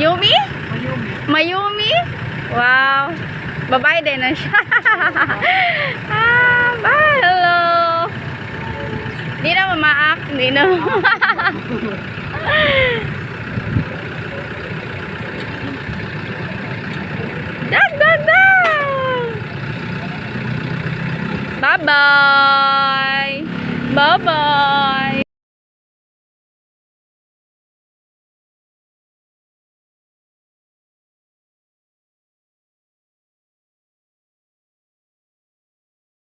Yumi? Mayumi. Mayumi? Wow. Babae din na siya. Bye. Hello. Di na mamaak. Di na mamaak. Dag, dag, dag. Bye-bye. Bye-bye.